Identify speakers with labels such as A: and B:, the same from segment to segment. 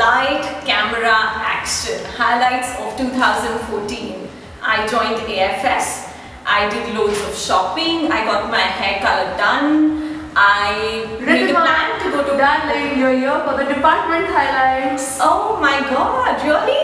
A: Light, camera, action. Highlights of 2014. I joined AFS. I did loads of shopping. I got my hair color done. I made a plan to go to...
B: Darling, you're here for the department highlights.
A: Oh my god, really?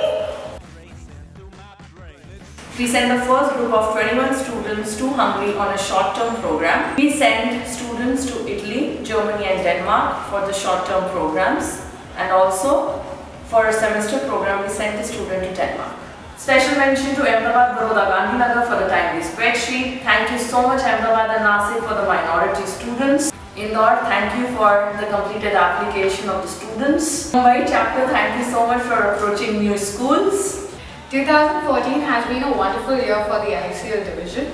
A: We sent the first group of 21 students to Hungary on a short-term program. We sent students to Italy, Germany and Denmark for the short-term programs, and also for a semester program we sent the student to Denmark. Special mention to Ahmedabad, Baroda, Gandhinagar for the timely spreadsheet. Thank you so much Ahmedabad and Nasik for the minority students. Indore, thank you for the completed application of the students. Mumbai chapter, thank you so much for approaching new schools.
B: 2014 has been a wonderful year for the ICL division.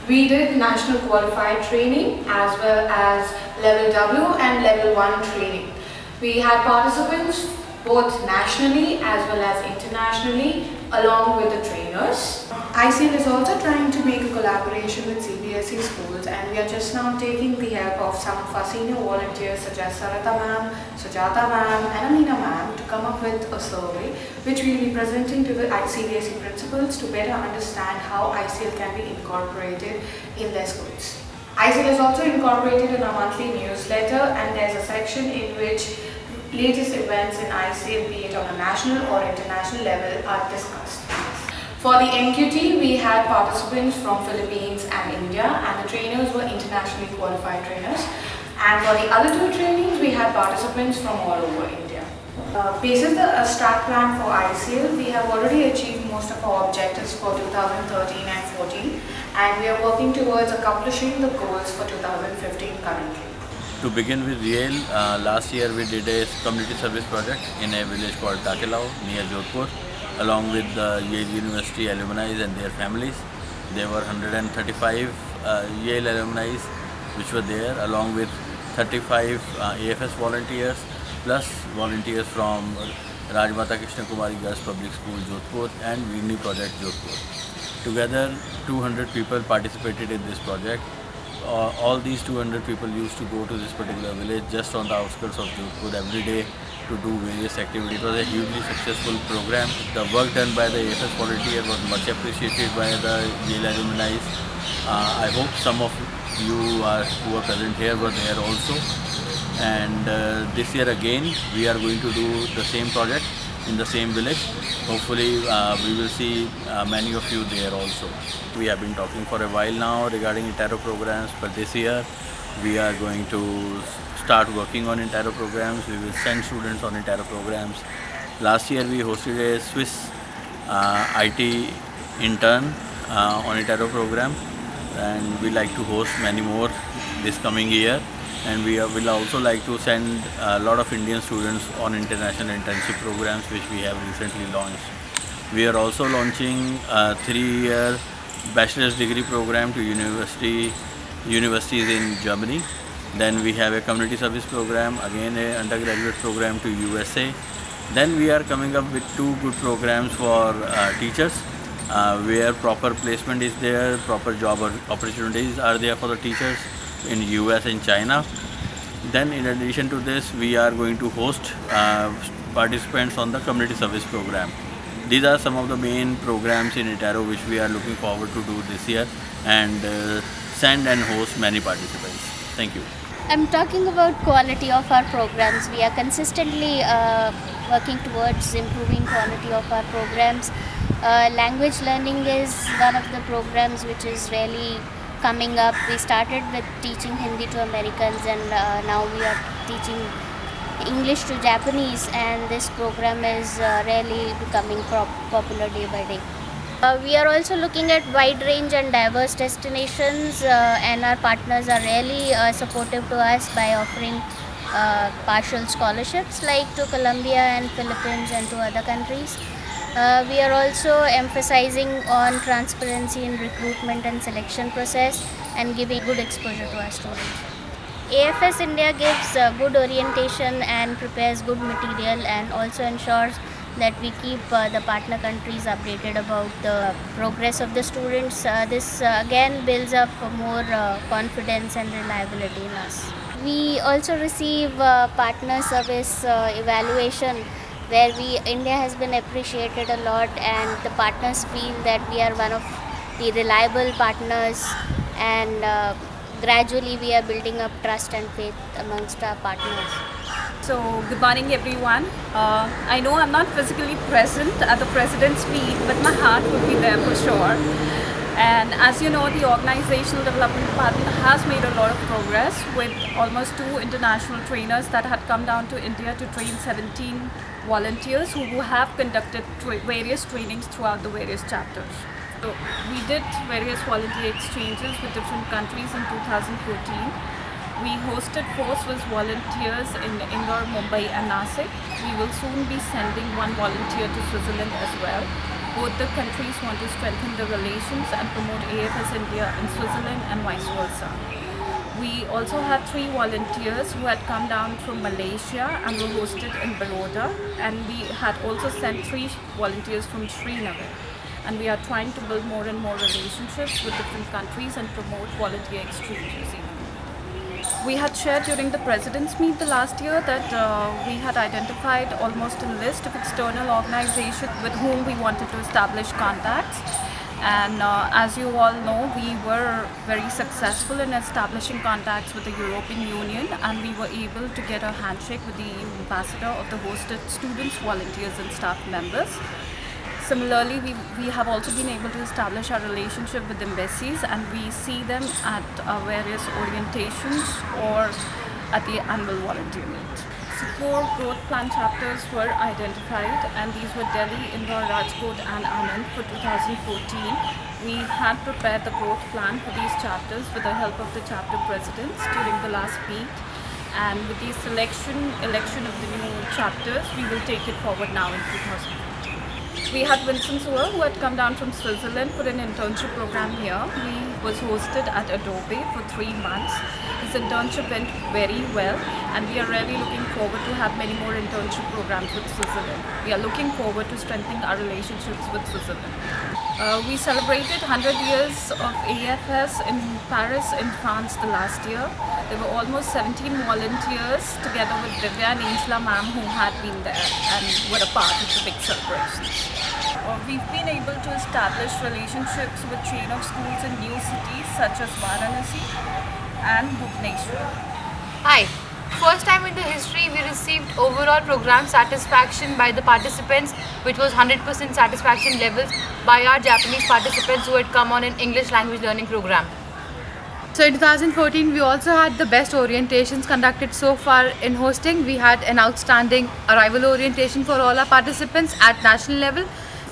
B: We did national qualified training as well as level W and level 1 training. We had participants both nationally as well as internationally along with the trainers. ICL is also trying to make a collaboration with CBSE schools, and we are just now taking the help of some of our senior volunteers such as Sarata ma'am, Sujata ma'am and Amina ma'am to come up with a survey which we will be presenting to the CBSE principals to better understand how ICL can be incorporated in their schools. ICL is also incorporated in our monthly newsletter, and there is a section in which latest events in ICL, be it on a national or international level, are discussed. For the NQT, we had participants from Philippines and India, and the trainers were internationally qualified trainers. And for the other two trainings, we had participants from all over India. Basis the strat plan for ICL, we have already achieved most of our objectives for 2013 and 14, and we are working towards accomplishing the goals for 2015 currently.
C: To begin with Yale, last year we did a community service project in a village called Takelau near Jodhpur, along with the Yale University alumni and their families. There were 135 Yale alumni which were there, along with 35 AFS volunteers plus volunteers from Rajmata Krishna Kumari Girls Public School Jodhpur and Vigni Project Jodhpur. Together 200 people participated in this project. All these 200 people used to go to this particular village just on the outskirts of Jodhpur every day to do various activities. It was a hugely successful program. The work done by the AFS volunteer was much appreciated by the Yale alumni. I hope some of you who are present here were there also. And this year again we are going to do the same project in the same village. Hopefully we will see many of you there also. We have been talking for a while now regarding Intero programs, but this year we are going to start working on Intero programs. We will send students on Intero programs. Last year we hosted a Swiss IT intern on Intero program, and we like to host many more this coming year. And we will also like to send a lot of Indian students on international internship programs which we have recently launched. We are also launching a 3-year bachelor's degree program to universities in Germany. Then we have a community service program, again an undergraduate program to USA. Then we are coming up with 2 good programs for teachers where proper placement is there, proper job opportunities are there for the teachers in US and China. Then in addition to this, we are going to host participants on the community service program. These are some of the main programs in Intero which we are looking forward to do this year and send and host many participants. Thank you.
D: I'm talking about quality of our programs. We are consistently working towards improving quality of our programs. Language learning is one of the programs which is really coming up. We started with teaching Hindi to Americans, and now we are teaching English to Japanese, and this program is really becoming popular day by day. We are also looking at wide range and diverse destinations, and our partners are really supportive to us by offering partial scholarships like to Colombia and Philippines and to other countries. We are also emphasizing on transparency in recruitment and selection process and giving good exposure to our students. AFS India gives good orientation and prepares good material, and also ensures that we keep the partner countries updated about the progress of the students. This again builds up more confidence and reliability in us. We also receive partner service evaluation, where India has been appreciated a lot, and the partners feel that we are one of the reliable partners, and gradually we are building up trust and faith amongst our partners.
E: So, good morning everyone. I know I'm not physically present at the President's meet, but my heart will be there for sure. And as you know, the Organizational Development Department has made a lot of progress with almost 2 international trainers that had come down to India to train 17 volunteers who have conducted various trainings throughout the various chapters. So we did various volunteer exchanges with different countries in 2014. We hosted 4 Swiss volunteers in Indore, Mumbai and Nasik. We will soon be sending 1 volunteer to Switzerland as well. Both the countries want to strengthen the relations and promote AFS India in Switzerland and vice versa. We also had 3 volunteers who had come down from Malaysia and were hosted in Baroda, and we had also sent 3 volunteers from Srinagar. And we are trying to build more and more relationships with different countries and promote volunteer exchanges. We had shared during the President's meet the last year that we had identified almost a list of external organizations with whom we wanted to establish contacts. And as you all know, we were very successful in establishing contacts with the European Union, and we were able to get a handshake with the EU ambassador of the hosted students, volunteers and staff members. Similarly, we have also been able to establish our relationship with embassies, and we see them at various orientations or at the annual volunteer meet. So 4 growth plan chapters were identified, and these were Delhi, Indore, Rajkot and Anand for 2014. We had prepared the growth plan for these chapters with the help of the chapter presidents during the last meet. And with the election of the new chapters, we will take it forward now in 2015. We had Vincent Suer, who had come down from Switzerland for an internship program here. He was hosted at Adobe for 3 months. His internship went very well, and we are really looking forward to have many more internship programs with Switzerland. We are looking forward to strengthening our relationships with Switzerland. We celebrated 100 years of AFS in Paris in France the last year. There were almost 17 volunteers together with Divya and Insla ma'am who had been there and were a part of the big celebrations. We've been able to establish relationships with chain of schools in new cities such as Varanasi and Bhubaneswar.
F: Hi. First time in the history we received overall program satisfaction by the participants, which was 100% satisfaction levels by our Japanese participants who had come on an English language learning program.
B: So in 2014 we also had the best orientations conducted so far in hosting. We had an outstanding arrival orientation for all our participants at national level.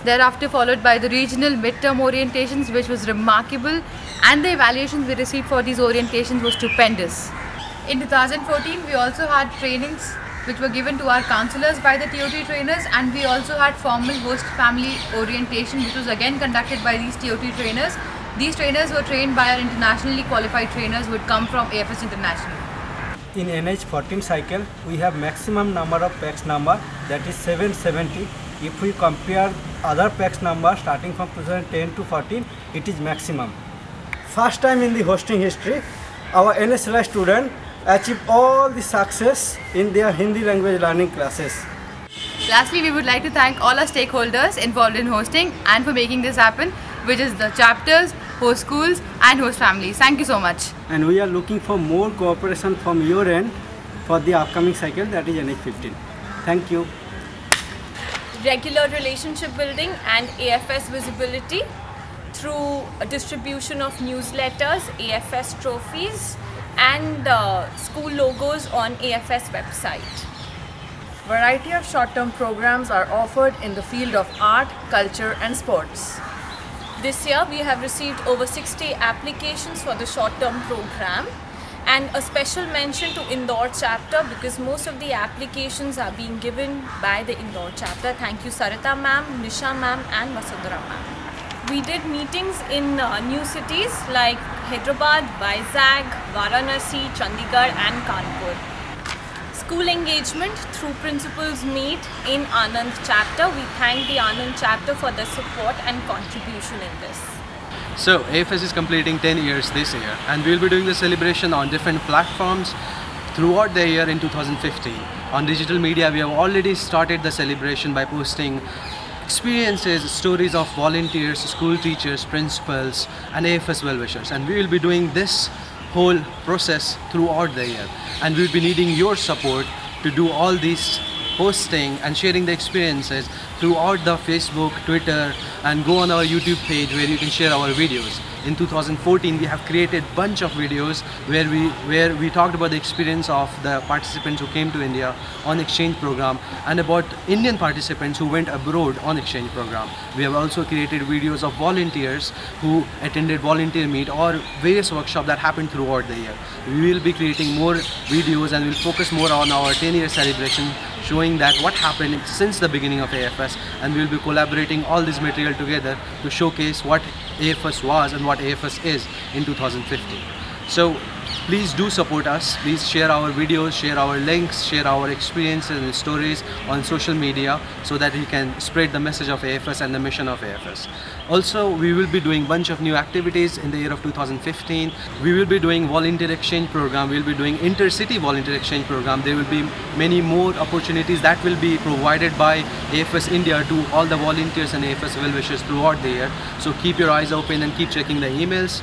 B: Thereafter followed by the regional midterm orientations, which was remarkable, and the evaluations we received for these orientations was stupendous. In 2014 we also had trainings which were given to our counselors by the TOT trainers, and we also had formal host family orientation, which was again conducted by these TOT trainers. These trainers were trained by our internationally qualified trainers who would come from AFS International.
G: In NH14 cycle, we have maximum number of PAX number, that is 770. If we compare other PAX number starting from 2010 to 14, it is maximum. First time in the hosting history, our NSLI student achieved all the success in their Hindi language learning classes.
B: Lastly, we would like to thank all our stakeholders involved in hosting and for making this happen, which is the chapters, host schools and host families. Thank you so much.
G: And we are looking for more cooperation from your end for the upcoming cycle, that is NH15. Thank you.
A: Regular relationship building and AFS visibility through a distribution of newsletters, AFS trophies and school logos on AFS website.
H: Variety of short-term programs are offered in the field of art, culture and sports.
A: This year we have received over 60 applications for the short-term program, and a special mention to Indore chapter because most of the applications are being given by the Indore chapter. Thank you Sarita ma'am, Nisha ma'am and Vasundhara ma'am. We did meetings in new cities like Hyderabad, Vizag, Varanasi, Chandigarh and Kanpur. School engagement through principals meet in Anand chapter. We thank the Anand chapter for their support and contribution in this.
I: So AFS is completing 10 years this year, and we'll be doing the celebration on different platforms throughout the year in 2015. On digital media, we have already started the celebration by posting experiences, stories of volunteers, school teachers, principals and AFS well-wishers, and we will be doing this whole process throughout the year, and we will be needing your support to do all these posting and sharing the experiences throughout the Facebook, Twitter, and go on our YouTube page where you can share our videos. In 2014, we have created a bunch of videos where we talked about the experience of the participants who came to India on exchange program and about Indian participants who went abroad on exchange program. We have also created videos of volunteers who attended volunteer meet or various workshops that happened throughout the year. We will be creating more videos and we'll focus more on our 10-year celebration, showing that what happened since the beginning of AFS, and we'll be collaborating all this material together to showcase what AFS was and what AFS is in 2015. So please do support us. Please share our videos, share our links, share our experiences and stories on social media so that we can spread the message of AFS and the mission of AFS. Also, we will be doing a bunch of new activities in the year of 2015. We will be doing volunteer exchange program. We will be doing intercity volunteer exchange program. There will be many more opportunities that will be provided by AFS India to all the volunteers and AFS well-wishers throughout the year. So keep your eyes open and keep checking the emails.